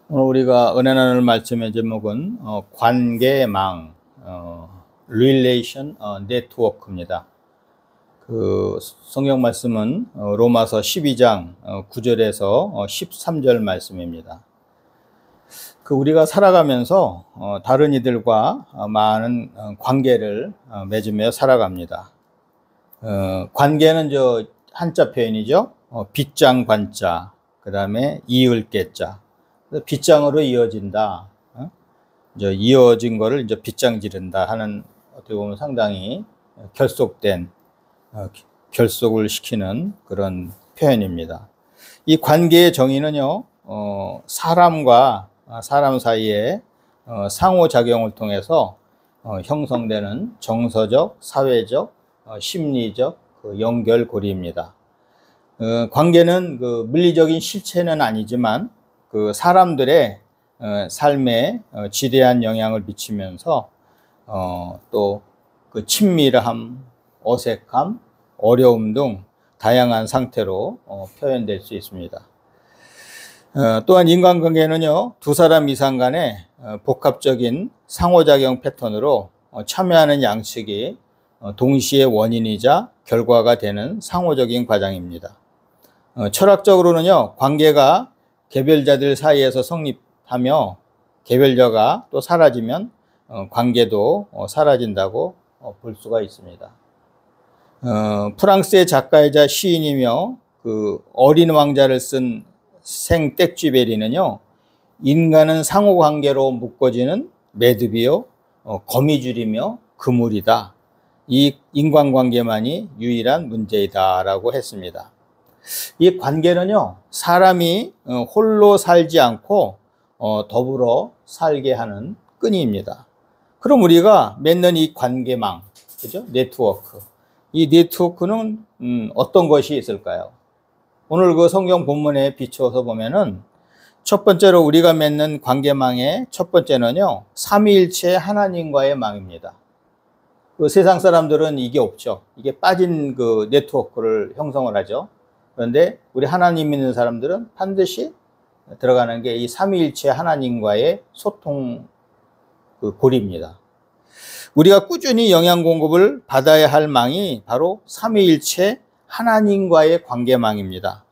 오늘 우리가 은혜 나눌 말씀의 제목은 관계망, Relation Network입니다. 그 성경 말씀은 로마서 12장 9절에서 13절 말씀입니다. 그 우리가 살아가면서 다른 이들과 많은 관계를 맺으며 살아갑니다. 관계는 저 한자 표현이죠. 빗장 관자, 그 다음에 이을깨자. 빗장으로 이어진다. 이제 이어진 거를 이제 빗장 지른다 하는, 어떻게 보면 상당히 결속된, 결속을 시키는 그런 표현입니다. 이 관계의 정의는요, 사람과 사람 사이에 상호작용을 통해서 형성되는 정서적, 사회적, 심리적 연결고리입니다. 관계는 그 물리적인 실체는 아니지만 그 사람들의 삶에 지대한 영향을 미치면서 또 그 친밀함, 어색함, 어려움 등 다양한 상태로 표현될 수 있습니다. 또한 인간관계는요, 두 사람 이상 간의 복합적인 상호작용 패턴으로 참여하는 양측이 동시에 원인이자 결과가 되는 상호적인 과정입니다. 철학적으로는요, 관계가 개별자들 사이에서 성립하며 개별자가 또 사라지면 관계도 사라진다고 볼 수가 있습니다. 프랑스의 작가이자 시인이며 그 어린 왕자를 쓴 생 땡쥐베리는요, 인간은 상호관계로 묶어지는 매듭이요 거미줄이며 그물이다. 이 인간관계만이 유일한 문제이다 라고 했습니다. 이 관계는요, 사람이 홀로 살지 않고 더불어 살게 하는 끈입니다. 그럼 우리가 맺는 이 관계망, 그죠? 네트워크. 이 네트워크는 어떤 것이 있을까요? 오늘 그 성경 본문에 비추어서 보면은 첫 번째로 우리가 맺는 관계망의 첫 번째는요, 삼위일체 하나님과의 망입니다. 그 세상 사람들은 이게 없죠. 이게 빠진 그 네트워크를 형성을 하죠. 그런데 우리 하나님 믿는 사람들은 반드시 들어가는 게 이 삼위일체 하나님과의 소통 그 고리입니다. 우리가 꾸준히 영양 공급을 받아야 할 망이 바로 삼위일체 하나님과의 관계망입니다.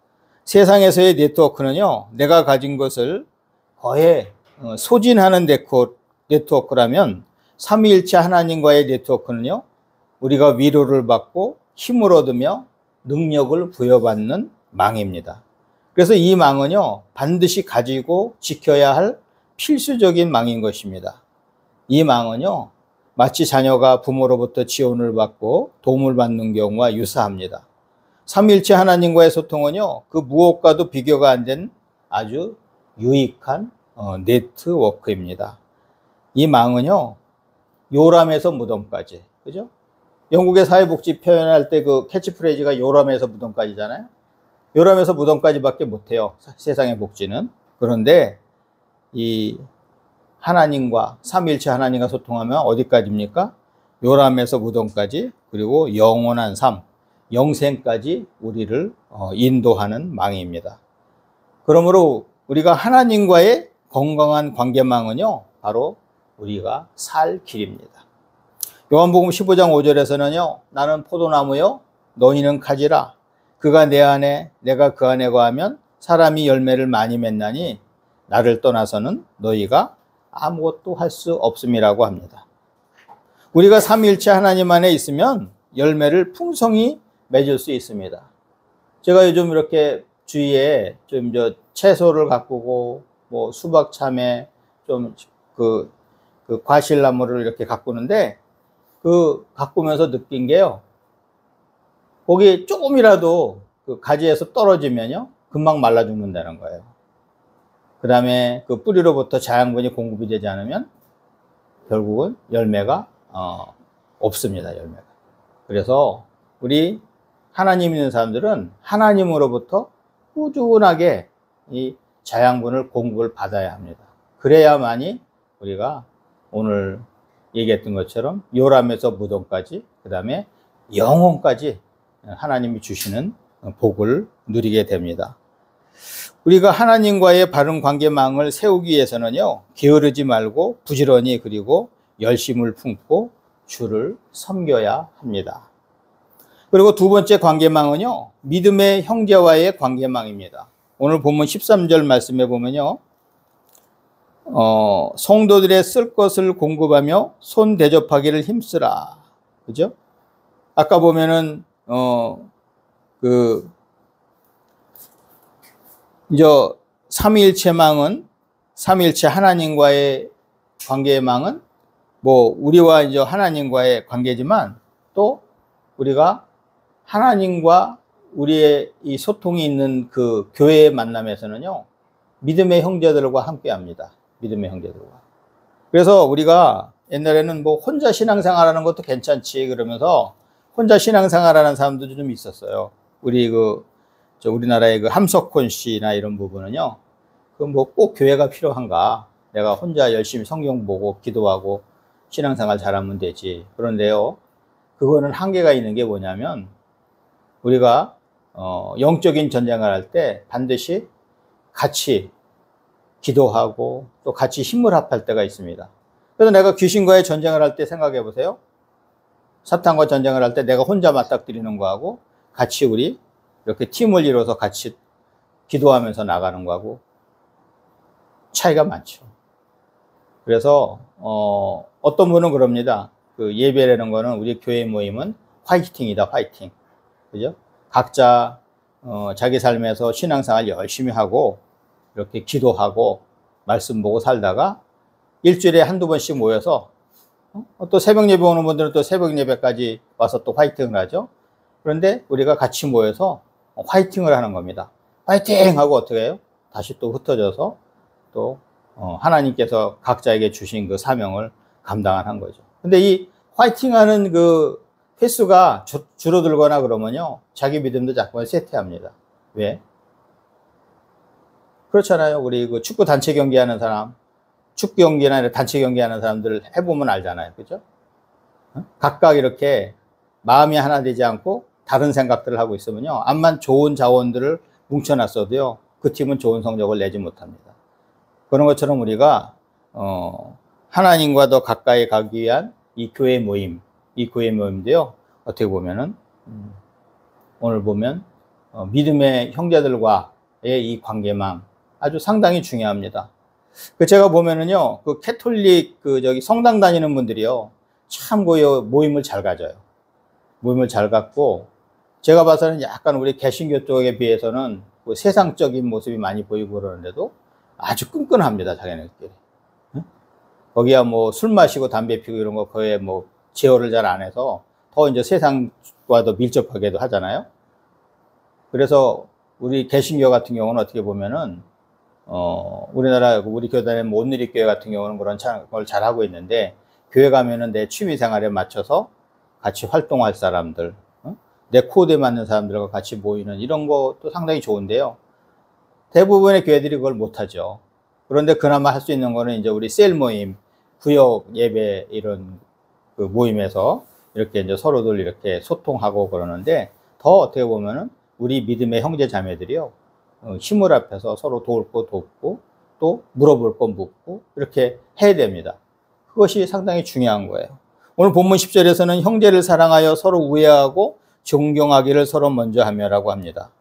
세상에서의 네트워크는요, 내가 가진 것을 거의 소진하는 네트워크라면 삼위일체 하나님과의 네트워크는요, 우리가 위로를 받고 힘을 얻으며 능력을 부여받는 망입니다. 그래서 이 망은요, 반드시 가지고 지켜야 할 필수적인 망인 것입니다. 이 망은요, 마치 자녀가 부모로부터 지원을 받고 도움을 받는 경우와 유사합니다. 삼위일체 하나님과의 소통은요, 그 무엇과도 비교가 안 된 아주 유익한 네트워크입니다. 이 망은요, 요람에서 무덤까지, 그죠? 영국의 사회복지 표현할 때 그 캐치프레이즈가 요람에서 무덤까지잖아요. 요람에서 무덤까지밖에 못해요, 세상의 복지는. 그런데 이 하나님과 삼위일체 하나님과 소통하면 어디까지입니까? 요람에서 무덤까지, 그리고 영원한 삶, 영생까지 우리를 인도하는 망입니다. 그러므로 우리가 하나님과의 건강한 관계망은요, 바로 우리가 살 길입니다. 요한복음 15장 5절에서는요, 나는 포도나무요, 너희는 가지라. 그가 내 안에, 내가 그 안에 거하면 사람이 열매를 많이 맺나니 나를 떠나서는 너희가 아무것도 할 수 없음이라고 합니다. 우리가 삼위일체 하나님 안에 있으면 열매를 풍성히 맺을 수 있습니다. 제가 요즘 이렇게 주위에 좀 채소를 가꾸고, 뭐 수박, 참외, 좀 그 과실나무를 이렇게 가꾸는데, 그 가꾸면서 느낀 게요, 거기 조금이라도 그 가지에서 떨어지면요, 금방 말라 죽는다는 거예요. 그 다음에 그 뿌리로부터 자양분이 공급이 되지 않으면 결국은 열매가 없습니다, 열매가. 그래서 우리 하나님 있는 사람들은 하나님으로부터 꾸준하게 이 자양분을 공급을 받아야 합니다. 그래야만이 우리가 오늘 얘기했던 것처럼 요람에서 무덤까지, 그 다음에 영혼까지 하나님이 주시는 복을 누리게 됩니다. 우리가 하나님과의 바른 관계망을 세우기 위해서는요, 게으르지 말고 부지런히 그리고 열심을 품고 주를 섬겨야 합니다. 그리고 두 번째 관계망은요, 믿음의 형제와의 관계망입니다. 오늘 본문 13절 말씀에 보면요, 성도들의 쓸 것을 공급하며 손 대접하기를 힘쓰라. 그죠? 아까 보면은, 이제 삼위일체망은, 삼위일체 하나님과의 관계망은 뭐, 우리와 이제 하나님과의 관계지만 또 우리가 하나님과 우리의 이 소통이 있는 그 교회의 만남에서는요, 믿음의 형제들과 함께 합니다. 믿음의 형제들과. 그래서 우리가 옛날에는 뭐 혼자 신앙생활하는 것도 괜찮지 그러면서 혼자 신앙생활하는 사람들도 좀 있었어요. 우리나라의 그 함석훈 씨나 이런 부분은요, 그 뭐 꼭 교회가 필요한가? 내가 혼자 열심히 성경 보고 기도하고 신앙생활 잘하면 되지. 그런데요, 그거는 한계가 있는 게 뭐냐면, 우리가 영적인 전쟁을 할 때 반드시 같이 기도하고 또 같이 힘을 합할 때가 있습니다. 그래서 내가 귀신과의 전쟁을 할 때 생각해 보세요. 사탄과 전쟁을 할 때 내가 혼자 맞닥뜨리는 거하고 같이 우리 이렇게 팀을 이뤄서 같이 기도하면서 나가는 거하고 차이가 많죠. 그래서 어떤 분은 그럽니다. 그 예배라는 거는, 우리 교회 모임은 화이팅이다, 화이팅. 그죠? 각자 자기 삶에서 신앙생활 열심히 하고 이렇게 기도하고 말씀 보고 살다가 일주일에 한두 번씩 모여서 또 새벽 예배 오는 분들은 또 새벽 예배까지 와서 또 화이팅을 하죠. 그런데 우리가 같이 모여서 화이팅을 하는 겁니다. 화이팅 하고 어떻게 해요? 다시 또 흩어져서 또 하나님께서 각자에게 주신 그 사명을 감당한 거죠. 근데 이 화이팅하는 그 횟수가 줄어들거나 그러면요, 자기 믿음도 자꾸만 쇠퇴합니다. 왜? 그렇잖아요. 우리 그 축구 단체 경기하는 사람, 축구 경기나 단체 경기하는 사람들 해보면 알잖아요. 그죠? 각각 이렇게 마음이 하나 되지 않고 다른 생각들을 하고 있으면요, 암만 좋은 자원들을 뭉쳐놨어도요, 그 팀은 좋은 성적을 내지 못합니다. 그런 것처럼 우리가 하나님과 더 가까이 가기 위한 이 교회 모임도요, 어떻게 보면은 오늘 보면 믿음의 형제들과의 이 관계망 아주 상당히 중요합니다. 제가 보면은요, 그 캐톨릭 성당 다니는 분들이요, 참 모임을 잘 가져요. 모임을 잘 갖고, 제가 봐서는 약간 우리 개신교 쪽에 비해서는 그 세상적인 모습이 많이 보이고 그러는데도 아주 끈끈합니다, 자기네들끼리. 거기야 뭐 술 마시고 담배 피고 이런 거 거의 뭐 제어를 잘 안 해서 더 이제 세상과 더 밀접하게도 하잖아요. 그래서 우리 개신교 같은 경우는 어떻게 보면은 우리나라 우리 교단의 뭐 온누리교회 같은 경우는 그런 걸 잘 하고 있는데, 교회 가면은 내 취미 생활에 맞춰서 같이 활동할 사람들, 내 코드에 맞는 사람들과 같이 모이는 이런 것도 상당히 좋은데요, 대부분의 교회들이 그걸 못하죠. 그런데 그나마 할 수 있는 거는 이제 우리 셀 모임, 구역 예배 이런 그 모임에서 이렇게 이제 서로들 이렇게 소통하고 그러는데, 더 어떻게 보면은 우리 믿음의 형제 자매들이요, 힘을 합해서 서로 도울 거 돕고 또 물어볼 거 묻고 이렇게 해야 됩니다. 그것이 상당히 중요한 거예요. 오늘 본문 10절에서는 형제를 사랑하여 서로 우애하고 존경하기를 서로 먼저 하며라고 합니다.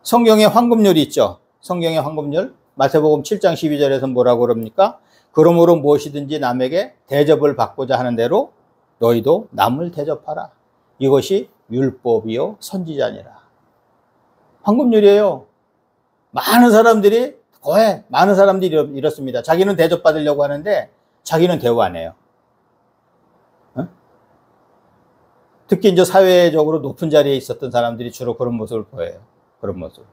성경에 황금률이 있죠. 성경의 황금률, 마태복음 7장 12절에서 뭐라고 그럽니까? 그러므로 무엇이든지 남에게 대접을 받고자 하는 대로 너희도 남을 대접하라. 이것이 율법이요 선지자니라. 황금률이에요. 많은 사람들이 이렇습니다. 자기는 대접받으려고 하는데 자기는 대우 안 해요. 특히 이제 사회적으로 높은 자리에 있었던 사람들이 주로 그런 모습을 보여요. 그런 모습.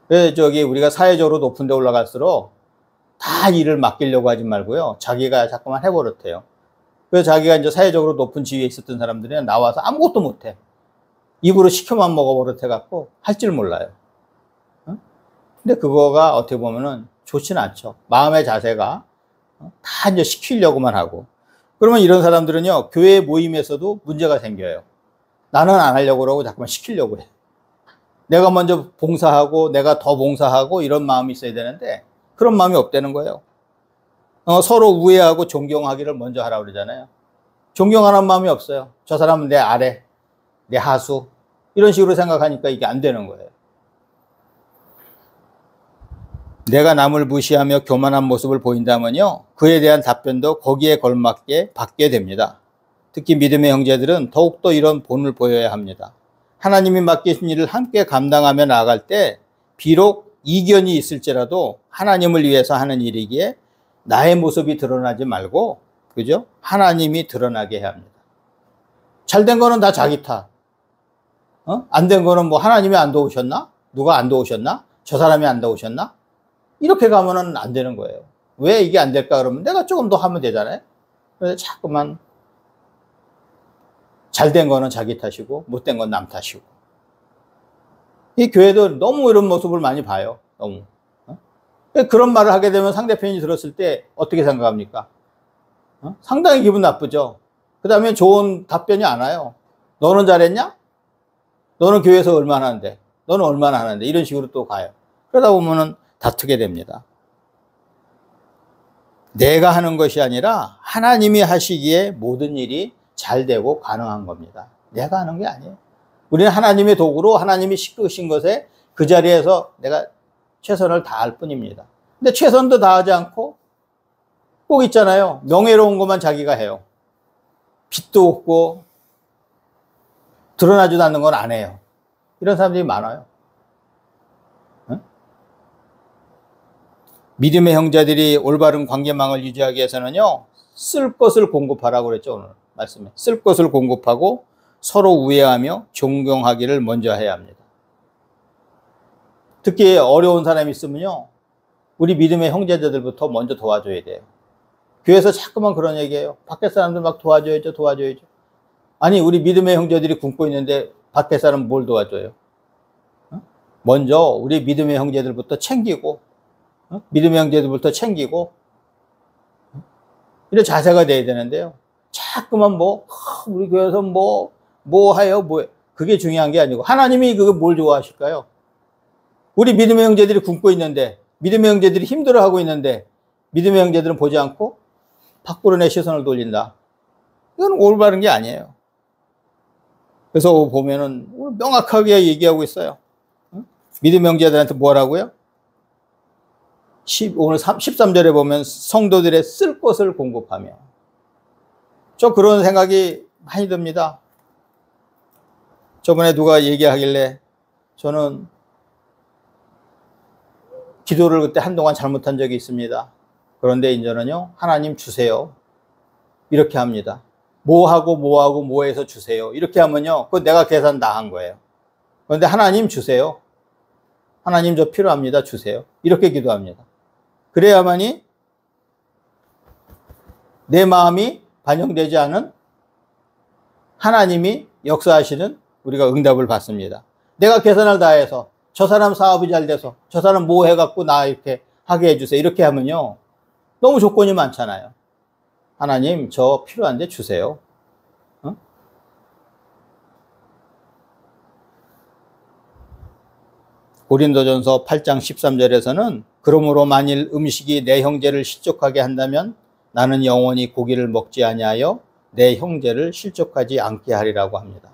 그래서 우리가 사회적으로 높은 데 올라갈수록 다 일을 맡기려고 하지 말고요, 자기가 자꾸만 해버릇해요. 그래서 자기가 이제 사회적으로 높은 지위에 있었던 사람들은 나와서 아무것도 못해. 입으로 시켜만 먹어버릇해갖고 할 줄 몰라요. 근데 그거가 어떻게 보면은 좋지는 않죠. 마음의 자세가 다 이제 시키려고만 하고. 그러면 이런 사람들은요, 교회 모임에서도 문제가 생겨요. 나는 안 하려고 그러고 자꾸만 시키려고 해. 내가 먼저 봉사하고 내가 더 봉사하고 이런 마음이 있어야 되는데 그런 마음이 없다는 거예요. 서로 우애하고 존경하기를 먼저 하라고 그러잖아요. 존경하는 마음이 없어요. 저 사람은 내 아래, 내 하수 이런 식으로 생각하니까 이게 안 되는 거예요. 내가 남을 무시하며 교만한 모습을 보인다면요, 그에 대한 답변도 거기에 걸맞게 받게 됩니다. 특히 믿음의 형제들은 더욱더 이런 본을 보여야 합니다. 하나님이 맡기신 일을 함께 감당하며 나아갈 때 비록 이견이 있을지라도 하나님을 위해서 하는 일이기에 나의 모습이 드러나지 말고, 그죠? 하나님이 드러나게 해야 합니다. 잘된 거는 다 자기 탓. 안 된 거는 뭐 하나님이 안 도우셨나? 누가 안 도우셨나? 저 사람이 안 도우셨나? 이렇게 가면은 안 되는 거예요. 왜 이게 안 될까 그러면 내가 조금 더 하면 되잖아요. 그래서 자꾸만 잘된 거는 자기 탓이고 못된 건 남 탓이고. 이 교회도 너무 이런 모습을 많이 봐요. 너무. 그런 말을 하게 되면 상대편이 들었을 때 어떻게 생각합니까? 상당히 기분 나쁘죠. 그 다음에 좋은 답변이 안 와요. 너는 잘했냐? 너는 교회에서 얼마나 하는데? 너는 얼마나 하는데? 이런 식으로 또 가요. 그러다 보면은 다투게 됩니다. 내가 하는 것이 아니라 하나님이 하시기에 모든 일이 잘 되고 가능한 겁니다. 내가 하는 게 아니에요. 우리는 하나님의 도구로 하나님이 이끄신 것에 그 자리에서 내가 최선을 다할 뿐입니다. 근데 최선도 다하지 않고 꼭 있잖아요. 명예로운 것만 자기가 해요. 빚도 없고 드러나지도 않는 건 안 해요. 이런 사람들이 많아요. 믿음의 형제들이 올바른 관계망을 유지하기 위해서는요, 쓸 것을 공급하라고 그랬죠, 오늘 말씀에. 쓸 것을 공급하고 서로 우애하며 존경하기를 먼저 해야 합니다. 특히 어려운 사람이 있으면요, 우리 믿음의 형제들부터 먼저 도와줘야 돼요. 교회에서 자꾸만 그런 얘기해요. 밖에 사람들 막 도와줘야죠, 도와줘야죠. 아니, 우리 믿음의 형제들이 굶고 있는데 밖에 사람 뭘 도와줘요? 먼저 우리 믿음의 형제들부터 챙기고, 믿음의 형제들부터 챙기고, 이런 자세가 돼야 되는데요. 자꾸만 우리 교회에서 뭐 해요? 그게 중요한 게 아니고, 하나님이 그거 뭘 좋아하실까요? 우리 믿음의 형제들이 굶고 있는데, 믿음의 형제들이 힘들어하고 있는데, 믿음의 형제들은 보지 않고, 밖으로 내 시선을 돌린다. 이건 올바른 게 아니에요. 그래서 보면은, 명확하게 얘기하고 있어요. 믿음의 형제들한테 뭐라고요? 오늘 13절에 보면 성도들의 쓸 것을 공급하며. 저 그런 생각이 많이 듭니다. 저번에 누가 얘기하길래 저는 기도를 그때 한동안 잘못한 적이 있습니다. 그런데 이제는요, 하나님 주세요. 이렇게 합니다. 뭐 해서 주세요. 이렇게 하면요, 그거 내가 계산 다 한 거예요. 그런데 하나님 주세요. 하나님 저 필요합니다. 주세요. 이렇게 기도합니다. 그래야만이 내 마음이 반영되지 않은 하나님이 역사하시는 우리가 응답을 받습니다. 내가 계산을 다 해서 저 사람 사업이 잘 돼서 저 사람 뭐 해갖고 나 이렇게 하게 해주세요. 이렇게 하면요, 너무 조건이 많잖아요. 하나님 저 필요한데 주세요. 고린도전서 8장 13절에서는 그러므로 만일 음식이 내 형제를 실족하게 한다면 나는 영원히 고기를 먹지 아니하여 내 형제를 실족하지 않게 하리라고 합니다.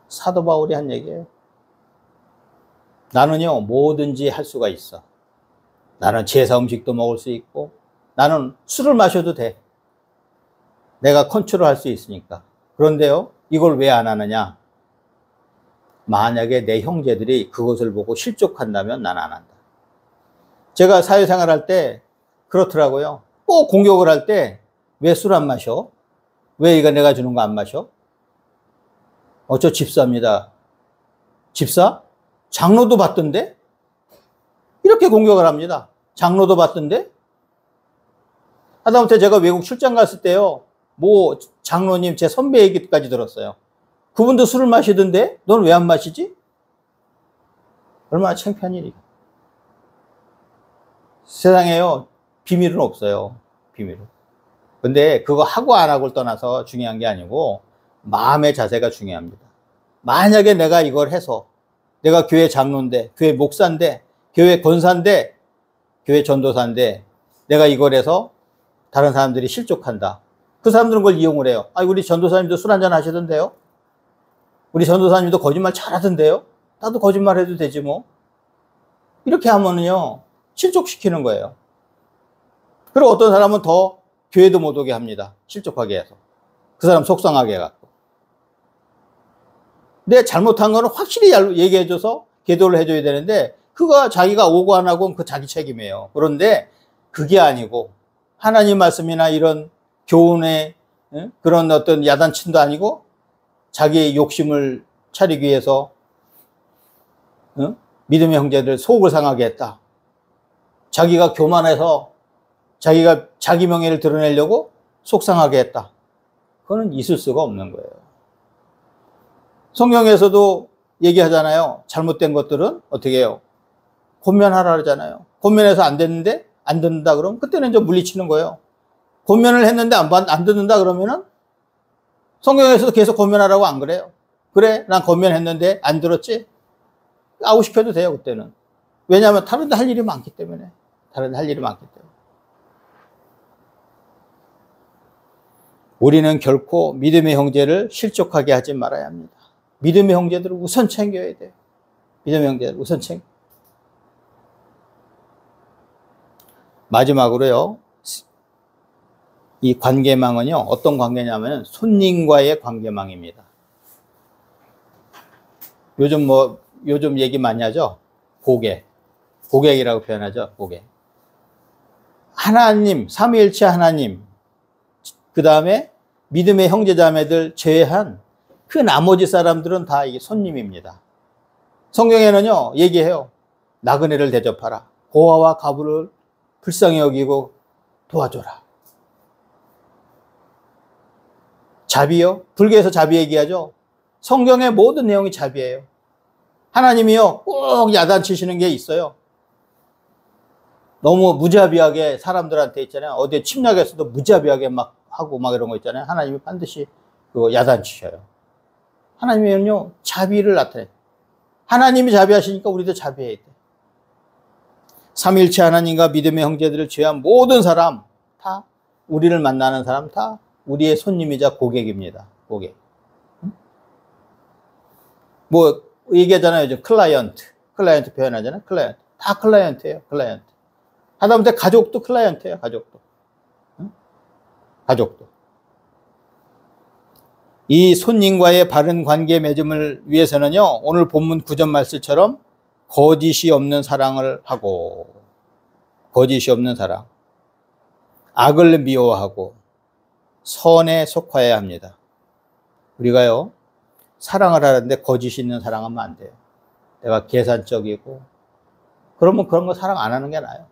사도 바울이 한 얘기예요. 나는요, 뭐든지 할 수가 있어. 나는 제사 음식도 먹을 수 있고 나는 술을 마셔도 돼. 내가 컨트롤할 수 있으니까. 그런데요, 이걸 왜 안 하느냐? 만약에 내 형제들이 그것을 보고 실족한다면 난 안 한다. 제가 사회생활 할 때 그렇더라고요. 꼭 공격을 할 때 왜 술 안 마셔? 왜 이거 내가 주는 거 안 마셔? 저 집사입니다. 집사? 장로도 받던데? 이렇게 공격을 합니다. 장로도 받던데? 하다못해 제가 외국 출장 갔을 때요, 장로님 제 선배 얘기까지 들었어요. 그분도 술을 마시던데 넌 왜 안 마시지? 얼마나 창피한 일이야. 세상에요, 비밀은 없어요. 비밀은. 근데 그거 하고 안 하고를 떠나서 중요한 게 아니고 마음의 자세가 중요합니다. 만약에 내가 이걸 해서 내가 교회 장로인데, 교회 목사인데, 교회 권사인데, 교회 전도사인데, 내가 이걸 해서 다른 사람들이 실족한다. 그 사람들은 그걸 이용을 해요. 아, 우리 전도사님도 술 한잔 하시던데요? 우리 전도사님도 거짓말 잘하던데요? 나도 거짓말 해도 되지 뭐. 이렇게 하면은요, 실족시키는 거예요. 그리고 어떤 사람은 더 교회도 못 오게 합니다. 실족하게 해서. 그 사람 속상하게 해갖고. 근데 잘못한 거는 확실히 얘기해줘서 계도를 해줘야 되는데, 그거 자기가 오고 안 하고는 그 자기 책임이에요. 그런데 그게 아니고, 하나님 말씀이나 이런 교훈의 그런 어떤 야단침도 아니고, 자기의 욕심을 차리기 위해서 믿음의 형제들 속을 상하게 했다. 자기가 교만해서 자기가 자기 명예를 드러내려고 속상하게 했다. 그거는 있을 수가 없는 거예요. 성경에서도 얘기하잖아요. 잘못된 것들은 어떻게 해요? 권면하라 그러잖아요. 권면해서 안 됐는데 안 듣는다 그러면 그때는 이제 물리치는 거예요. 권면을 했는데 안 듣는다 그러면은 성경에서도 계속 권면하라고 안 그래요. 그래, 난 권면했는데 안 들었지? 아웃시켜도 돼요, 그때는. 왜냐하면 다른 데 할 일이 많기 때문에. 다른 데 할 일이 많기 때문에. 우리는 결코 믿음의 형제를 실족하게 하지 말아야 합니다. 믿음의 형제들을 우선 챙겨야 돼요. 믿음의 형제들을 우선 챙겨. 마지막으로요, 이 관계망은요, 어떤 관계냐면 손님과의 관계망입니다. 요즘 얘기 많이 하죠? 고객이라고 표현하죠? 고객. 하나님, 삼위일체 하나님, 그 다음에 믿음의 형제자매들 제외한 그 나머지 사람들은 다 이게 손님입니다. 성경에는요, 얘기해요. 나그네를 대접하라. 고아와 과부를 불쌍히 여기고 도와줘라. 자비요? 불교에서 자비 얘기하죠? 성경의 모든 내용이 자비예요. 하나님이요, 꼭 야단치시는 게 있어요. 너무 무자비하게 사람들한테 있잖아요. 어디에 침략에서도 무자비하게 막 하고 막 이런 거 있잖아요. 하나님이 반드시 그거 야단치셔요. 하나님은요, 자비를 나타내요. 하나님이 자비하시니까 우리도 자비해야 돼. 삼일체 하나님과 믿음의 형제들을 제외한 모든 사람, 다, 우리를 만나는 사람 다 우리의 손님이자 고객입니다. 고객. 뭐, 얘기하잖아요. 요즘 클라이언트 표현하잖아요. 클라이언트. 다 클라이언트예요. 클라이언트. 하다못해 가족도 클라이언트예요. 가족도. 가족도. 이 손님과의 바른 관계 맺음을 위해서는요, 오늘 본문 9절 말씀처럼 거짓이 없는 사랑을 하고, 거짓이 없는 사랑, 악을 미워하고 선에 속하여야 합니다. 우리가요, 사랑을 하는데 거짓이 있는 사랑하면 안 돼요. 내가 계산적이고, 그러면 그런 거 사랑 안 하는 게 나아요.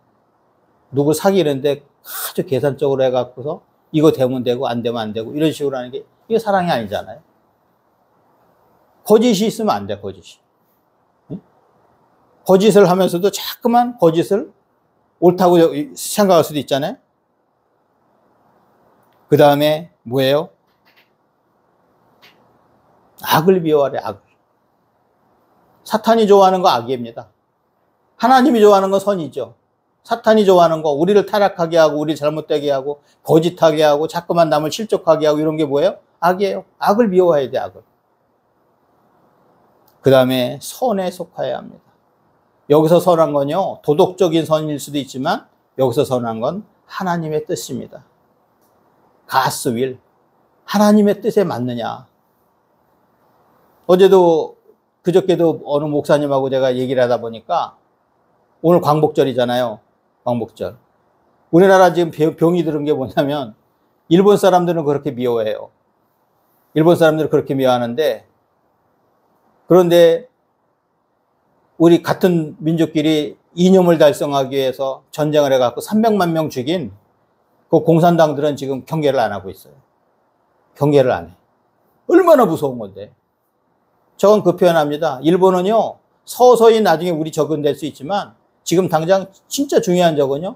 누구 사귀는데 아주 계산적으로 해갖고서 이거 되면 되고 안 되면 안 되고 이런 식으로 하는 게 이게 사랑이 아니잖아요. 거짓이 있으면 안 돼, 거짓이. 응? 거짓을 하면서도 자꾸만 거짓을 옳다고 생각할 수도 있잖아요. 그 다음에 뭐예요? 악을 미워하래, 악을. 사탄이 좋아하는 거 악입니다. 하나님이 좋아하는 건 선이죠. 사탄이 좋아하는 거, 우리를 타락하게 하고, 우리를 잘못되게 하고, 거짓하게 하고, 자꾸만 남을 실족하게 하고, 이런 게 뭐예요? 악이에요. 악을 미워해야 돼, 악을. 그 다음에 선에 속하여야 합니다. 여기서 선한 건요, 도덕적인 선일 수도 있지만, 여기서 선한 건 하나님의 뜻입니다. God's will. 하나님의 뜻에 맞느냐. 어제도, 그저께도 어느 목사님하고 제가 얘기를 하다 보니까, 오늘 광복절이잖아요. 광복절. 우리나라 지금 병이 들은 게 뭐냐면, 일본 사람들은 그렇게 미워해요. 일본 사람들은 그렇게 미워하는데, 그런데 우리 같은 민족끼리 이념을 달성하기 위해서 전쟁을 해갖고 300만 명 죽인 그 공산당들은 지금 경계를 안 하고 있어요. 경계를 안 해. 얼마나 무서운 건데. 저건 그 표현합니다. 일본은요, 서서히 나중에 우리 적응될 수 있지만, 지금 당장 진짜 중요한 적은요,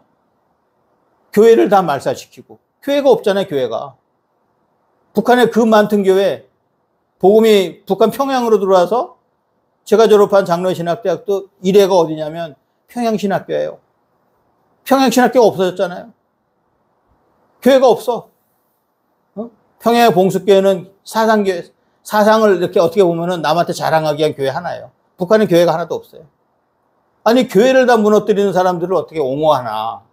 교회를 다 말살시키고, 교회가 없잖아요, 교회가. 북한의 그 많던 교회, 복음이 북한 평양으로 들어와서 제가 졸업한 장로신학대학도 1회가 어디냐면 평양신학교예요. 평양신학교가 없어졌잖아요. 교회가 없어. 평양의 봉숙교회는 사상교회, 사상을 이렇게 어떻게 보면은 남한테 자랑하기 위한 교회 하나예요. 북한은 교회가 하나도 없어요. 아니, 교회를 다 무너뜨리는 사람들을 어떻게 옹호하나.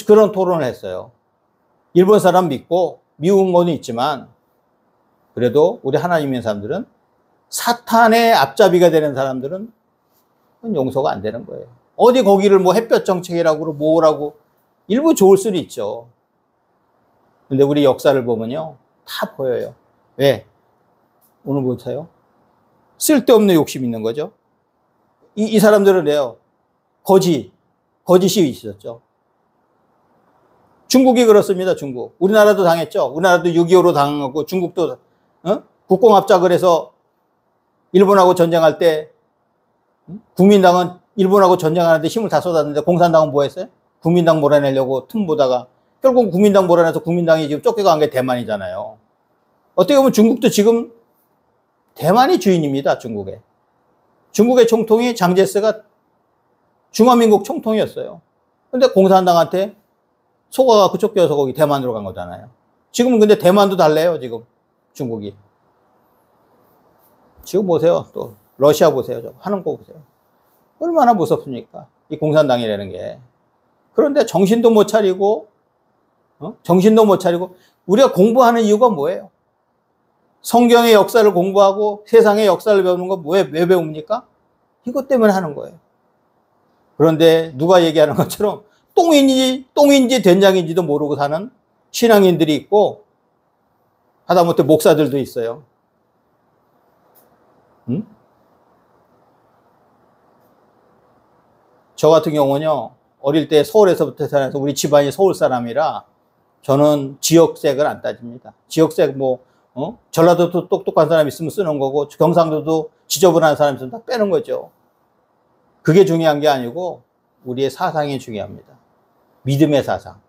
그런 토론을 했어요. 일본 사람 믿고 미운 건 있지만 그래도 우리 하나님 믿는 사람들은 사탄의 앞잡이가 되는 사람들은 용서가 안 되는 거예요. 어디 거기를 뭐 햇볕 정책이라고 뭐라고 일부 좋을 수는 있죠. 근데 우리 역사를 보면요, 다 보여요. 왜? 오늘 보세요. 쓸데없는 욕심 있는 거죠. 이 사람들은 왜요? 거짓이 있었죠. 중국이 그렇습니다. 중국. 우리나라도 당했죠. 우리나라도 6.25로 당하고 중국도 국공합작을 해서 일본하고 전쟁할 때 국민당은 일본하고 전쟁하는데 힘을 다 쏟았는데 공산당은 뭐 했어요? 국민당 몰아내려고 틈 보다가 결국 국민당 몰아내서 국민당이 지금 쫓겨간 게 대만이잖아요. 어떻게 보면 중국도 지금 대만이 주인입니다. 중국의 총통이 장제스가 중화민국 총통이었어요. 근데 공산당한테 속아갖고 쫓겨서 거기 대만으로 간 거잖아요. 지금은 근데 대만도 달래요, 지금 중국이. 지금 보세요. 또 러시아 보세요. 저 하는 거 보세요. 얼마나 무섭습니까? 이 공산당이라는 게. 그런데 정신도 못 차리고 우리가 공부하는 이유가 뭐예요? 성경의 역사를 공부하고 세상의 역사를 배우는 거 왜 배웁니까? 이것 때문에 하는 거예요. 그런데 누가 얘기하는 것처럼 똥인지 된장인지도 모르고 사는 신앙인들이 있고 하다못해 목사들도 있어요. 저 같은 경우는요, 어릴 때 서울에서부터 태어나서 우리 집안이 서울 사람이라 저는 지역색을 안 따집니다. 지역색 전라도도 똑똑한 사람 있으면 쓰는 거고 경상도도 지저분한 사람 있으면 다 빼는 거죠. 그게 중요한 게 아니고 우리의 사상이 중요합니다. 믿음의 사상.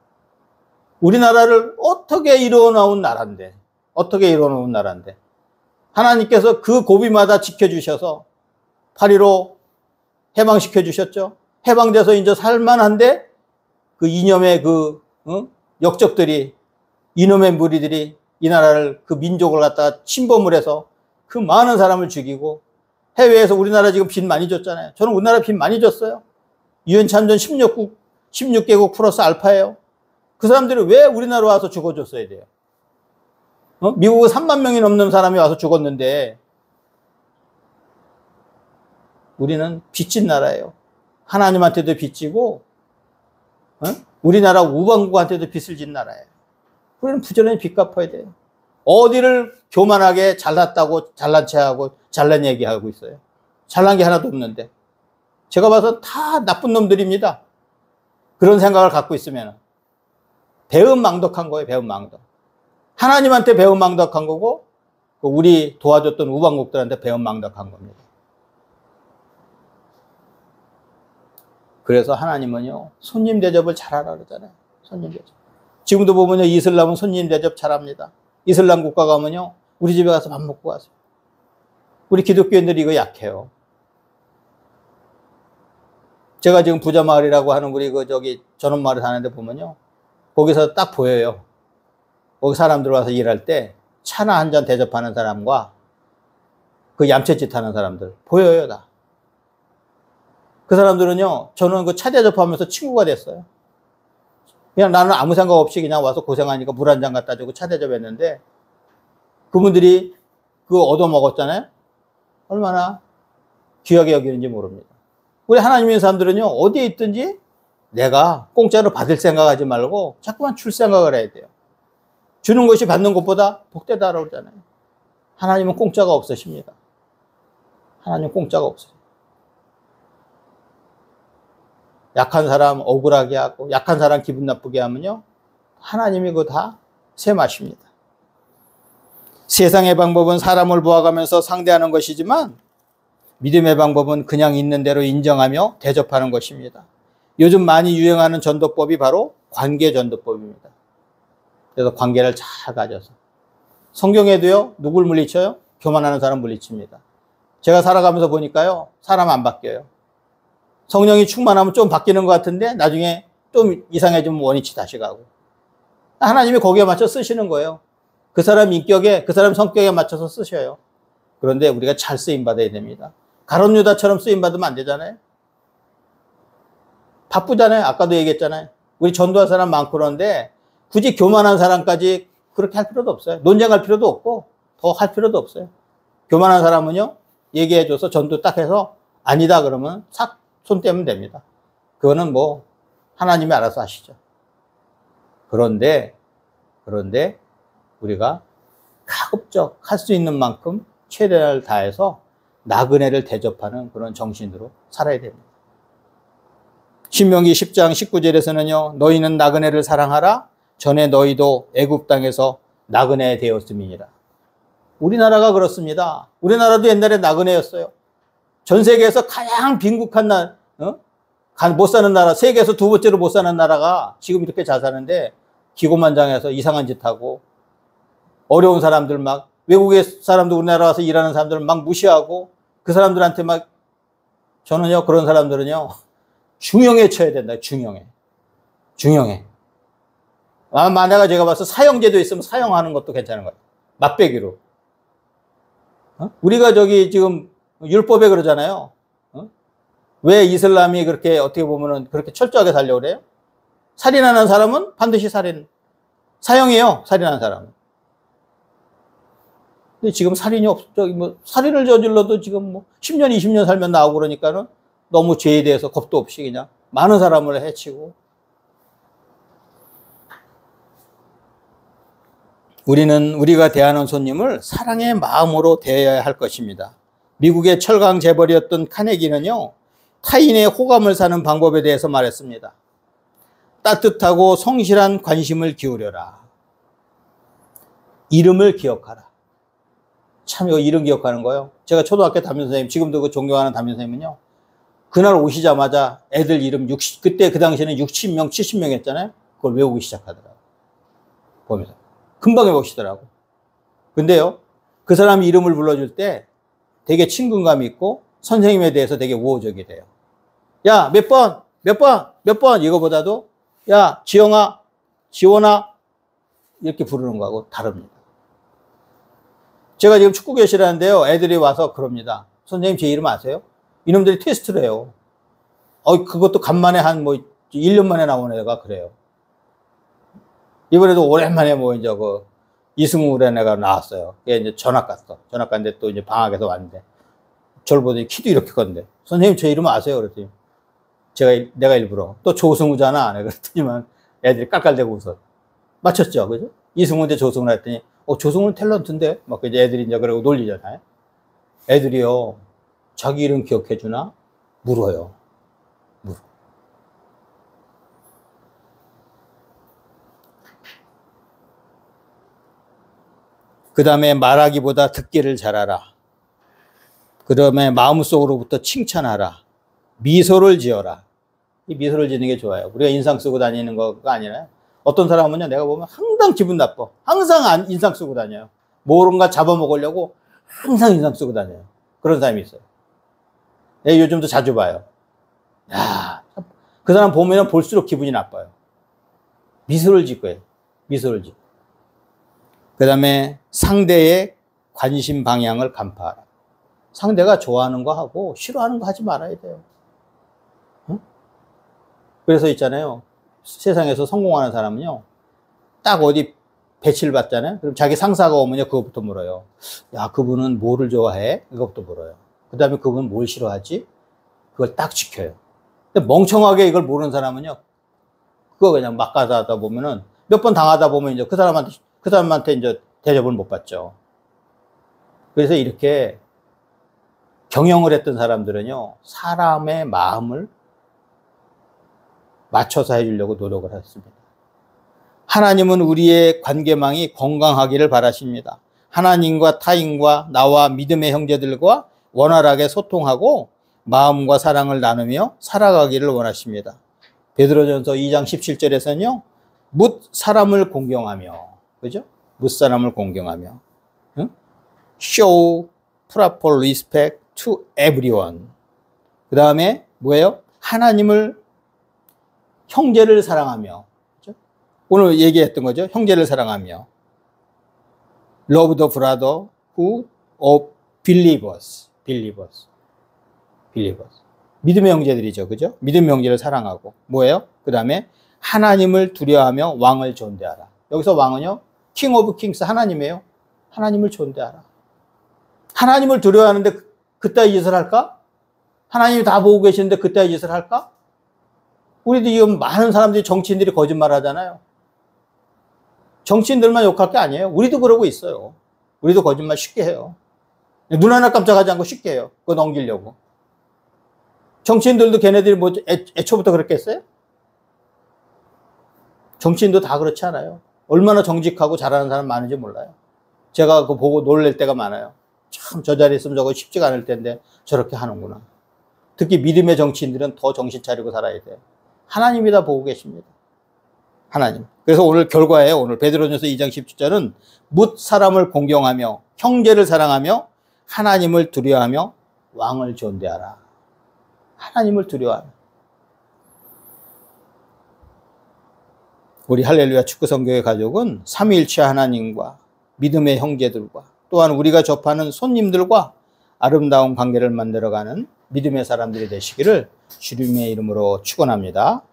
우리나라를 어떻게 이루어놓은 나라인데 하나님께서 그 고비마다 지켜주셔서 8.15 해방시켜 주셨죠. 해방돼서 이제 살만한데 그 이념의 역적들이, 이놈의 무리들이 이 나라를, 그 민족을 갖다가 침범을 해서 그 많은 사람을 죽이고, 해외에서 우리나라 지금 빚 많이 줬잖아요. 저는 우리나라 빚 많이 줬어요. 유엔 참전 16개국 플러스 알파예요. 그 사람들이 왜 우리나라 와서 죽어줬어야 돼요? 미국은 3만 명이 넘는 사람이 와서 죽었는데 우리는 빚진 나라예요. 하나님한테도 빚지고 우리나라 우방국한테도 빚을 진 나라예요. 우리는 부지런히 빚 갚아야 돼요. 어디를 교만하게 잘났다고 잘난 체하고 잘난 얘기하고 있어요. 잘난 게 하나도 없는데. 제가 봐서 다 나쁜 놈들입니다. 그런 생각을 갖고 있으면 배은망덕한 거예요. 배은망덕. 하나님한테 배은망덕한 거고 우리 도와줬던 우방국들한테 배은망덕한 겁니다. 그래서 하나님은요, 손님 대접을 잘하라 그러잖아요. 손님 대접. 지금도 보면요, 이슬람은 손님 대접 잘합니다. 이슬람 국가 가면요, 우리 집에 가서 밥 먹고 가세요. 우리 기독교인들이 이거 약해요. 제가 지금 부자마을이라고 하는 우리 전원마을에 사는데 보면요, 거기서 딱 보여요. 거기 사람들 와서 일할 때 차나 한 잔 대접하는 사람과 그 얌체짓 하는 사람들 보여요, 다. 그 사람들은요, 저는 그 차 대접하면서 친구가 됐어요. 그냥 나는 아무 생각 없이 그냥 와서 고생하니까 물 한 잔 갖다 주고 차 대접했는데 그분들이 그거 얻어먹었잖아요. 얼마나 귀하게 여기는지 모릅니다. 우리 하나님의 사람들은요, 어디에 있든지 내가 공짜로 받을 생각하지 말고 자꾸만 줄 생각을 해야 돼요. 주는 것이 받는 것보다 복되다라고 그러잖아요. 하나님은 공짜가 없으십니다. 하나님 공짜가 없어요. 약한 사람 억울하게 하고 약한 사람 기분 나쁘게 하면요, 하나님이 그거 다 셈하십니다. 세상의 방법은 사람을 보아가면서 상대하는 것이지만 믿음의 방법은 그냥 있는 대로 인정하며 대접하는 것입니다. 요즘 많이 유행하는 전도법이 바로 관계 전도법입니다. 그래서 관계를 잘 가져서 성경에도요, 누굴 물리쳐요? 교만하는 사람 물리칩니다. 제가 살아가면서 보니까요, 사람 안 바뀌어요. 성령이 충만하면 좀 바뀌는 것 같은데 나중에 좀 이상해지면 원위치 다시 가고. 하나님이 거기에 맞춰 쓰시는 거예요. 그 사람 인격에, 그 사람 성격에 맞춰서 쓰셔요. 그런데 우리가 잘 쓰임받아야 됩니다. 가룟 유다처럼 쓰임받으면 안 되잖아요. 바쁘잖아요. 아까도 얘기했잖아요. 우리 전도할 사람 많고 그런데 굳이 교만한 사람까지 그렇게 할 필요도 없어요. 논쟁할 필요도 없고 더 할 필요도 없어요. 교만한 사람은요, 얘기해줘서 전도 딱 해서 아니다 그러면 싹 손 떼면 됩니다. 그거는 뭐 하나님이 알아서 하시죠. 그런데 우리가 가급적 할 수 있는 만큼 최대를 다해서 나그네를 대접하는 그런 정신으로 살아야 됩니다. 신명기 10장 19절에서는요, 너희는 나그네를 사랑하라. 전에 너희도 애굽 땅에서 나그네 되었음이니라. 우리나라가 그렇습니다. 우리나라도 옛날에 나그네였어요. 전 세계에서 가장 빈국한 못 사는 나라, 세계에서 두 번째로 못 사는 나라가 지금 이렇게 잘 사는데 기고만장해서 이상한 짓 하고 어려운 사람들 막 외국의 사람들 우리나라 와서 일하는 사람들 막 무시하고 그 사람들한테 막 저는요 그런 사람들은요 중형에 쳐야 된다. 중형에. 만약에 제가 봐서 사형제도 있으면 사형하는 것도 괜찮은 거예요. 맛배기로. 우리가 저기 지금 율법에 그러잖아요. 왜 이슬람이 그렇게 어떻게 보면은 그렇게 철저하게 살려고 그래요? 살인하는 사람은 반드시 사형이에요. 살인하는 사람은. 근데 지금 살인이 살인을 저질러도 지금 뭐 10년, 20년 살면 나오고 그러니까는 너무 죄에 대해서 겁도 없이 그냥 많은 사람을 해치고. 우리가 대하는 손님을 사랑의 마음으로 대해야 할 것입니다. 미국의 철강 재벌이었던 카네기는요, 타인의 호감을 사는 방법에 대해서 말했습니다. 따뜻하고 성실한 관심을 기울여라. 이름을 기억하라. 참 이거 이름 기억하는 거예요. 제가 초등학교 담임선생님, 지금도 그 존경하는 담임선생님은요, 그날 오시자마자 애들 이름 그때 그 당시에는 60명, 70명 했잖아요. 그걸 외우기 시작하더라고요. 보면서. 금방 외우시더라고. 근데요, 그 사람 이름을 불러줄 때 되게 친근감이 있고 선생님에 대해서 되게 우호적이 돼요. 야, 몇 번, 이거보다도 야, 지영아, 지원아, 이렇게 부르는 거하고 다릅니다. 제가 지금 축구 교실하는데요, 애들이 와서 그럽니다. 선생님, 제 이름 아세요? 이놈들이 테스트를 해요. 그것도 간만에 1년 만에 나온 애가 그래요. 이번에도 오랜만에 이제 이승우라는 애가 나왔어요. 걔 이제 전학 갔어. 전학 갔는데 또 이제 방학에서 왔는데. 저를 보더니 키도 이렇게 컸는데. 선생님, 제 이름 아세요? 그랬더니. 내가 일부러. 또 조승우잖아. 그랬더니만 애들이 깔깔대고 웃어. 맞췄죠? 그죠? 이승우인데 조승우라 했더니, 조승우는 탤런트인데? 막 이제 애들이 이제 그러고 놀리잖아요. 애들이요. 자기 이름 기억해주나? 물어요. 그 다음에 말하기보다 듣기를 잘하라. 그 다음에 마음속으로부터 칭찬하라. 미소를 지어라. 이 미소를 지는 게 좋아요. 우리가 인상 쓰고 다니는 거가 아니라 어떤 사람은요, 내가 보면 항상 기분 나빠. 항상 인상 쓰고 다녀요. 뭔가 잡아먹으려고 항상 인상 쓰고 다녀요. 그런 사람이 있어요. 요즘도 자주 봐요. 야, 그 사람 보면 볼수록 기분이 나빠요. 미소를 짓고 해요. 미소를 짓고. 그 다음에 상대의 관심 방향을 간파하라. 상대가 좋아하는 거 하고 싫어하는 거 하지 말아야 돼요. 응? 그래서 있잖아요. 세상에서 성공하는 사람은요, 딱 어디 배치를 받잖아요. 그럼 자기 상사가 오면요, 그것부터 물어요. 야, 그분은 뭐를 좋아해? 이것부터 물어요. 그 다음에 그분은 뭘 싫어하지? 그걸 딱 지켜요. 근데 멍청하게 이걸 모르는 사람은요, 그거 그냥 막 가다 하다 보면은 몇 번 당하다 보면 이제 그 사람한테 이제 대접을 못 받죠. 그래서 이렇게 경영을 했던 사람들은요, 사람의 마음을 맞춰서 해주려고 노력을 했습니다. 하나님은 우리의 관계망이 건강하기를 바라십니다. 하나님과 타인과 나와 믿음의 형제들과 원활하게 소통하고 마음과 사랑을 나누며 살아가기를 원하십니다. 베드로전서 2장 17절에서는요, 묻 사람을 공경하며, 그죠? 묻 사람을 공경하며, show proper respect to everyone. 그 다음에 뭐예요? 하나님을, 형제를 사랑하며. 그렇죠? 오늘 얘기했던 거죠. 형제를 사랑하며. Love the brother who of believers. believers. believers. 믿음의 형제들이죠. 그죠? 믿음의 형제를 사랑하고. 뭐예요? 그 다음에 하나님을 두려워하며 왕을 존대하라. 여기서 왕은요, king of kings, 하나님이에요. 하나님을 존대하라. 하나님을 두려워하는데 그따위 짓을 할까? 하나님이 다 보고 계시는데 그따위 짓을 할까? 우리도 지금 많은 사람들이, 정치인들이 거짓말 하잖아요. 정치인들만 욕할 게 아니에요. 우리도 그러고 있어요. 우리도 거짓말 쉽게 해요. 눈 하나 깜짝하지 않고 쉽게 해요. 그거 넘기려고. 정치인들도 걔네들이 뭐 애초부터 그렇게 했어요? 정치인도 다 그렇지 않아요. 얼마나 정직하고 잘하는 사람 많은지 몰라요. 제가 그거 보고 놀랄 때가 많아요. 참, 저 자리에 있으면 저거 쉽지가 않을 텐데 저렇게 하는구나. 특히 믿음의 정치인들은 더 정신 차리고 살아야 돼요. 하나님이 다 보고 계십니다. 하나님. 그래서 오늘 결과예요. 오늘 베드로전서 2장 17절은 뭇 사람을 공경하며 형제를 사랑하며 하나님을 두려워하며 왕을 존대하라. 하나님을 두려워하라. 우리 할렐루야 축구성교회 가족은 삼위일체 하나님과 믿음의 형제들과 또한 우리가 접하는 손님들과 아름다운 관계를 만들어가는 믿음의 사람들이 되시기를 주님의 이름으로 축원합니다.